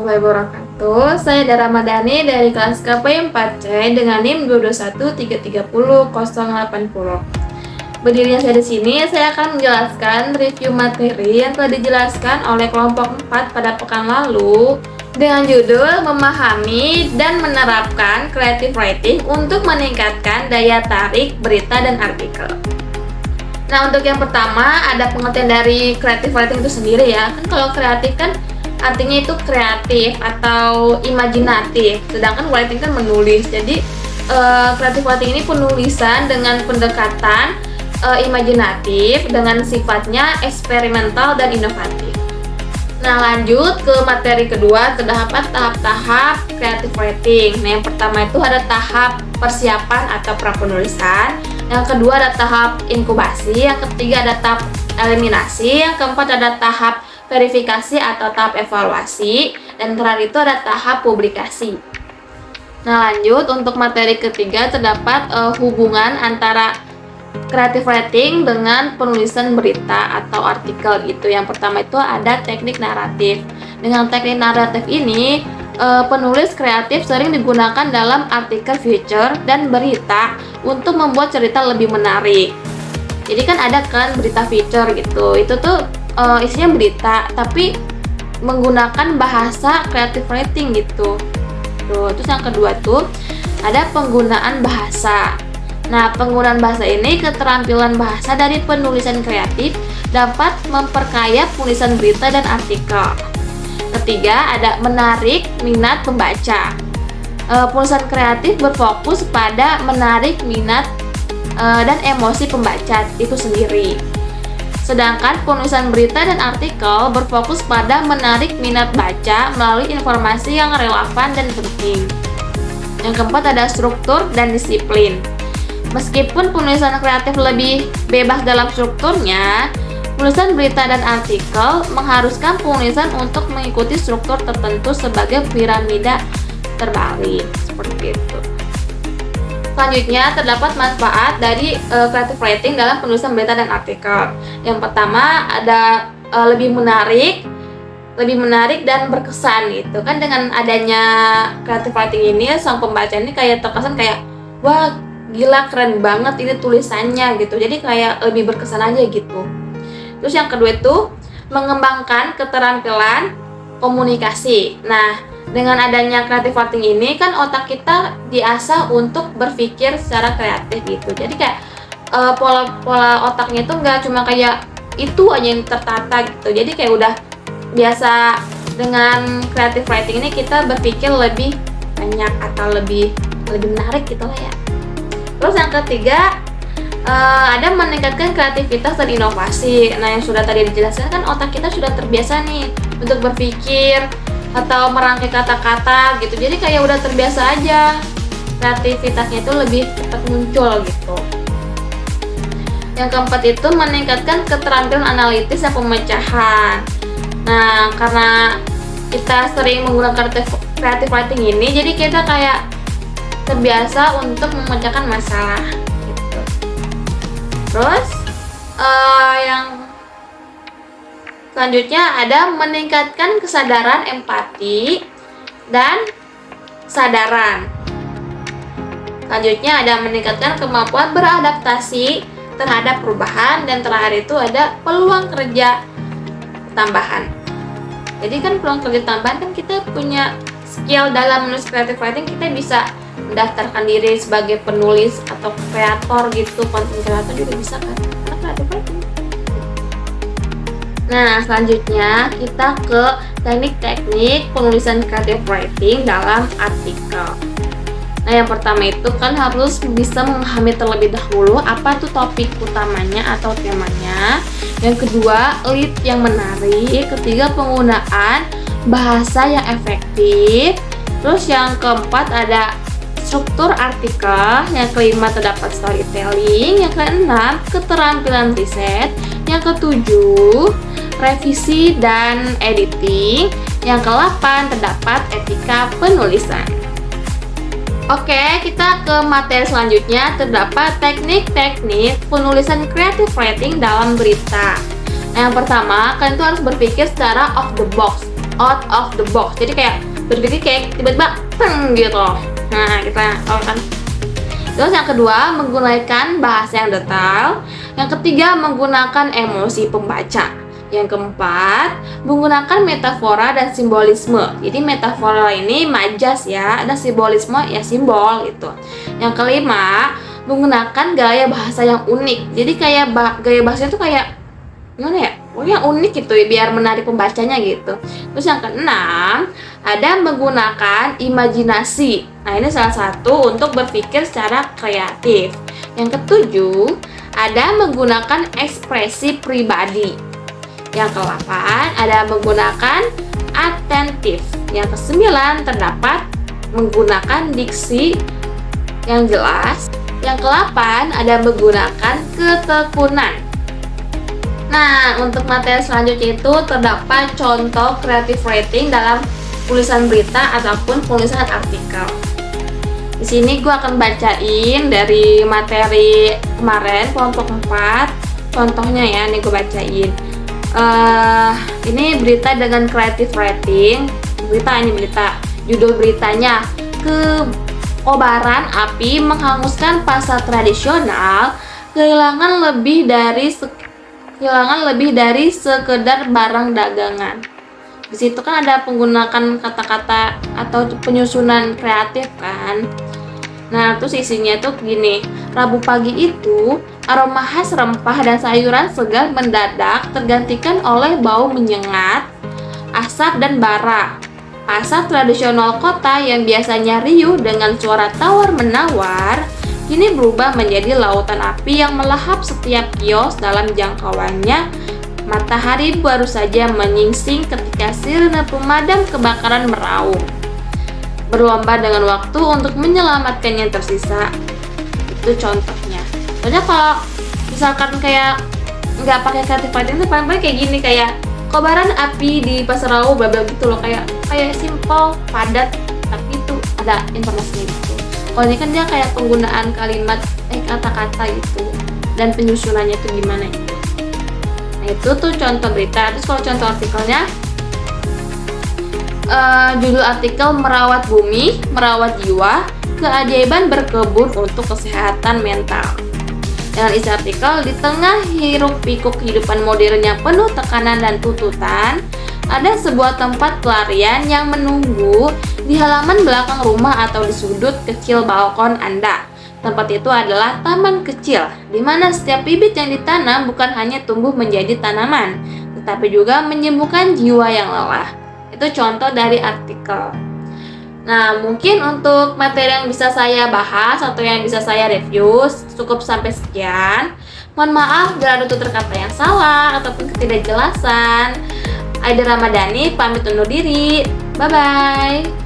warahmatullahi wabarakatuh. Saya Dara Ramadhani dari kelas KP 4C dengan NIM 221330080. Berdirinya saya di sini, saya akan menjelaskan review materi yang telah dijelaskan oleh kelompok 4 pada pekan lalu dengan judul memahami dan menerapkan creative writing untuk meningkatkan daya tarik berita dan artikel. Nah, untuk yang pertama ada pengertian dari creative writing itu sendiri ya. Kan kalau kreatif kan artinya itu kreatif atau imajinatif, sedangkan writing kan menulis. Jadi creative writing ini penulisan dengan pendekatan imajinatif dengan sifatnya eksperimental dan inovatif. Nah, lanjut ke materi kedua, terdapat tahap-tahap creative writing. Nah, yang pertama itu ada tahap persiapan atau prapenulisan, yang kedua ada tahap inkubasi, yang ketiga ada tahap eliminasi, yang keempat ada tahap verifikasi atau tahap evaluasi, dan terakhir itu ada tahap publikasi. Nah, lanjut untuk materi ketiga terdapat hubungan antara creative writing dengan penulisan berita atau artikel gitu. Yang pertama itu ada teknik naratif. Dengan teknik naratif ini penulis kreatif sering digunakan dalam artikel feature dan berita untuk membuat cerita lebih menarik. Jadi kan ada kan berita feature gitu. Itu tuh isinya berita tapi menggunakan bahasa creative writing gitu. Terus yang kedua tuh ada penggunaan bahasa. Nah, penggunaan bahasa ini keterampilan bahasa dari penulisan kreatif dapat memperkaya penulisan berita dan artikel. Ketiga ada menarik minat pembaca. Penulisan kreatif berfokus pada menarik minat dan emosi pembaca itu sendiri. Sedangkan penulisan berita dan artikel berfokus pada menarik minat baca melalui informasi yang relevan dan penting. Yang keempat ada struktur dan disiplin. Meskipun penulisan kreatif lebih bebas dalam strukturnya, penulisan berita dan artikel mengharuskan penulisan untuk mengikuti struktur tertentu sebagai piramida terbalik, seperti itu. Selanjutnya terdapat manfaat dari creative writing dalam penulisan berita dan artikel. Yang pertama ada lebih menarik dan berkesan gitu kan. Dengan adanya creative writing ini sang pembaca ini kayak terkesan kayak wah gila keren banget ini tulisannya gitu. Jadi kayak lebih berkesan aja gitu. Terus yang kedua itu mengembangkan keterampilan komunikasi. Nah, dengan adanya creative writing ini kan otak kita diasah untuk berpikir secara kreatif gitu. Jadi kayak pola otaknya itu nggak cuma kayak itu aja yang tertata gitu. Jadi kayak udah biasa dengan creative writing ini kita berpikir lebih banyak atau lebih menarik gitu lah ya. Terus yang ketiga ada meningkatkan kreativitas dan inovasi. Nah, yang sudah tadi dijelaskan kan otak kita sudah terbiasa nih untuk berpikir atau merangkai kata-kata gitu. Jadi kayak udah terbiasa aja. Kreativitasnya itu lebih cepat muncul gitu. Yang keempat itu meningkatkan keterampilan analitis dan pemecahan. Nah, karena kita sering menggunakan creative writing ini, jadi kita kayak terbiasa untuk memecahkan masalah gitu. Terus yang selanjutnya ada meningkatkan kesadaran empati dan kesadaran. Selanjutnya ada meningkatkan kemampuan beradaptasi terhadap perubahan, dan terakhir itu ada peluang kerja tambahan. Jadi kan peluang kerja tambahan kan kita punya skill dalam menulis creative writing, kita bisa mendaftarkan diri sebagai penulis atau kreator gitu, content creator juga bisa kan, karena creative writing. Nah, selanjutnya kita ke teknik-teknik penulisan creative writing dalam artikel. Nah, yang pertama itu kan harus bisa memahami terlebih dahulu apa tuh topik utamanya atau temanya. Yang kedua, lead yang menarik. Ketiga, penggunaan bahasa yang efektif. Terus yang keempat ada struktur artikel. Yang kelima terdapat storytelling. Yang keenam, keterampilan riset. Yang ketujuh, revisi dan editing. Yang ke-8 terdapat etika penulisan. Oke, kita ke materi selanjutnya. Terdapat teknik-teknik penulisan creative writing dalam berita. Nah, yang pertama, kalian tuh harus berpikir secara off the box. out of the box. Jadi kayak berpikir kayak tiba-tiba peng gitu. Nah, kita tahu kan. Terus yang kedua, menggunakan bahasa yang detail. Yang ketiga, menggunakan emosi pembaca. Yang keempat, menggunakan metafora dan simbolisme. Jadi metafora ini majas ya, ada simbolisme ya simbol gitu. Yang kelima, menggunakan gaya bahasa yang unik. Jadi kayak gaya bahasanya tuh kayak gimana ya? Pokoknya unik gitu ya, biar menarik pembacanya gitu. Terus yang keenam, ada menggunakan imajinasi. Nah, ini salah satu untuk berpikir secara kreatif. Yang ketujuh, ada menggunakan ekspresi pribadi. Yang kedelapan, ada menggunakan atentif. Yang kesembilan, terdapat menggunakan diksi yang jelas. Yang kedelapan, ada menggunakan ketekunan. Nah, untuk materi selanjutnya itu terdapat contoh creative writing dalam tulisan berita ataupun penulisan artikel. Di sini gue akan bacain dari materi kemarin kelompok 4. Contohnya ya, nih gue bacain. Ini berita dengan creative writing. Berita. Judul beritanya, kobaran api menghanguskan pasar tradisional, kehilangan lebih dari sekedar barang dagangan. Di situ kan ada penggunaan kata-kata atau penyusunan kreatif kan. Nah, terus isinya tuh gini. Rabu pagi itu, aroma khas rempah dan sayuran segar mendadak tergantikan oleh bau menyengat, asap dan bara. Pasar tradisional kota yang biasanya riuh dengan suara tawar-menawar kini berubah menjadi lautan api yang melahap setiap kios dalam jangkauannya. Matahari baru saja menyingsing ketika sirene pemadam kebakaran meraung, berlomba dengan waktu untuk menyelamatkan yang tersisa. Itu contohnya. Soalnya kalau misalkan kayak nggak pakai creative writing itu paling kayak gini, kayak kobaran api di pasar Rawu bla bla gitu loh, kayak simple, padat, tapi itu ada informasinya gitu. Kalau ini kan dia kayak penggunaan kalimat kata-kata gitu dan penyusunannya itu gimana gitu. Nah, itu tuh contoh berita. Terus kalau contoh artikelnya, judul artikel merawat bumi, merawat jiwa, keajaiban berkebun untuk kesehatan mental. Dengan isi artikel, di tengah hiruk pikuk kehidupan modern yang penuh tekanan dan tuntutan, ada sebuah tempat pelarian yang menunggu di halaman belakang rumah atau di sudut kecil balkon Anda. Tempat itu adalah taman kecil, di mana setiap bibit yang ditanam bukan hanya tumbuh menjadi tanaman, tetapi juga menyembuhkan jiwa yang lelah. Itu contoh dari artikel. Nah, mungkin untuk materi yang bisa saya bahas atau yang bisa saya review cukup sampai sekian. Mohon maaf bila ada tutur kata yang salah ataupun ketidakjelasan. Aida Ramadhani pamit undur diri. Bye-bye.